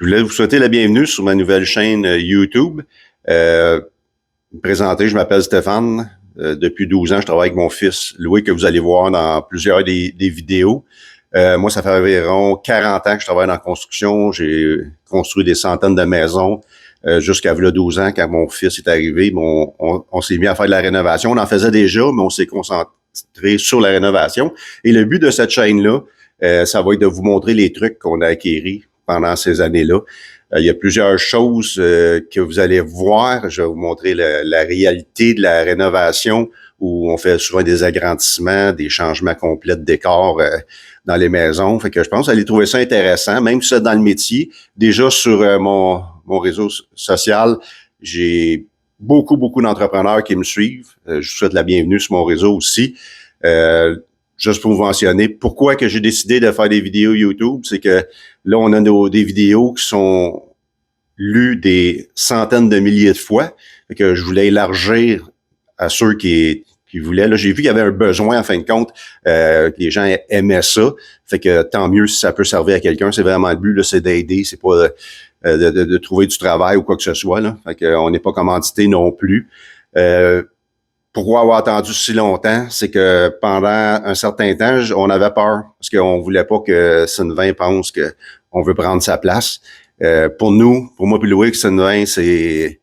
Je voulais vous souhaiter la bienvenue sur ma nouvelle chaîne YouTube. Me présenter, je m'appelle Stéphane. Depuis 12 ans, je travaille avec mon fils Louis, que vous allez voir dans plusieurs des vidéos. Moi, ça fait environ 40 ans que je travaille dans la construction. J'ai construit des centaines de maisons jusqu'à 12 ans, quand mon fils est arrivé. Bon, on s'est mis à faire de la rénovation. On en faisait déjà, mais on s'est concentré sur la rénovation. Et le but de cette chaîne-là, ça va être de vous montrer les trucs qu'on a acquéris pendant ces années-là. Il y a plusieurs choses que vous allez voir. Je vais vous montrer la réalité de la rénovation, où on fait souvent des agrandissements, des changements complets de décor dans les maisons. Fait que je pense que vous allez trouver ça intéressant, même si c'est dans le métier. Déjà sur mon réseau social, j'ai beaucoup d'entrepreneurs qui me suivent. Je vous souhaite la bienvenue sur mon réseau aussi. Juste pour vous mentionner, pourquoi que j'ai décidé de faire des vidéos YouTube, c'est que là, on a des vidéos qui sont lues des centaines de milliers de fois. Fait que je voulais élargir à ceux qui voulaient. Là, j'ai vu qu'il y avait un besoin, en fin de compte, que les gens aimaient ça. Fait que tant mieux si ça peut servir à quelqu'un. C'est vraiment le but, là, c'est d'aider. C'est pas de trouver du travail ou quoi que ce soit, là. Fait que on n'est pas commandité non plus. Pourquoi avoir attendu si longtemps? C'est que pendant un certain temps, on avait peur parce qu'on voulait pas que Sylvain pense qu'on veut prendre sa place. Pour moi puis Louis, Sylvain, c'est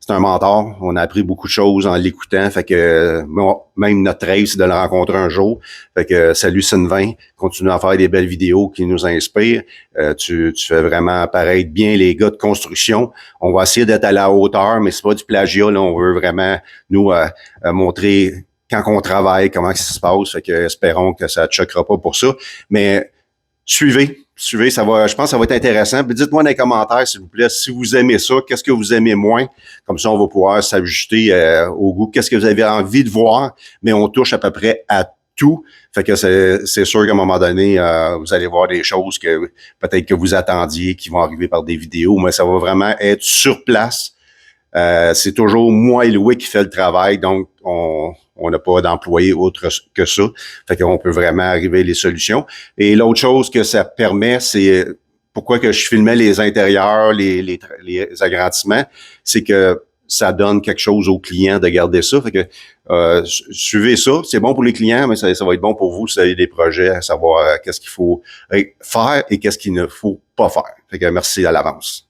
un mentor. On a appris beaucoup de choses en l'écoutant. Fait que même notre rêve, c'est de le rencontrer un jour. Fait que salut Sylvain, continue à faire des belles vidéos qui nous inspirent. Tu fais vraiment paraître bien les gars de construction. On va essayer d'être à la hauteur, mais c'est pas du plagiat. Là, on veut vraiment nous montrer quand on travaille, comment ça se passe. Fait que espérons que ça ne choquera pas pour ça. Mais suivez, ça va, je pense que ça va être intéressant. Puis dites-moi dans les commentaires, s'il vous plaît, si vous aimez ça, qu'est-ce que vous aimez moins. Comme ça, on va pouvoir s'ajuster au goût. Qu'est-ce que vous avez envie de voir, mais on touche à peu près à tout. Fait que c'est sûr qu'à un moment donné, vous allez voir des choses que peut-être que vous attendiez, qui vont arriver par des vidéos, mais ça va vraiment être sur place. C'est toujours moi et Louis qui fait le travail, donc on n'a pas d'employé autre que ça. Fait qu'on peut vraiment arriver les solutions. Et l'autre chose que ça permet, c'est pourquoi que je filmais les intérieurs, les agrandissements, c'est que ça donne quelque chose aux clients de garder ça. Fait que suivez ça. C'est bon pour les clients, mais ça va être bon pour vous si vous avez des projets, à savoir qu'est-ce qu'il faut faire et qu'est-ce qu'il ne faut pas faire. Fait que merci à l'avance.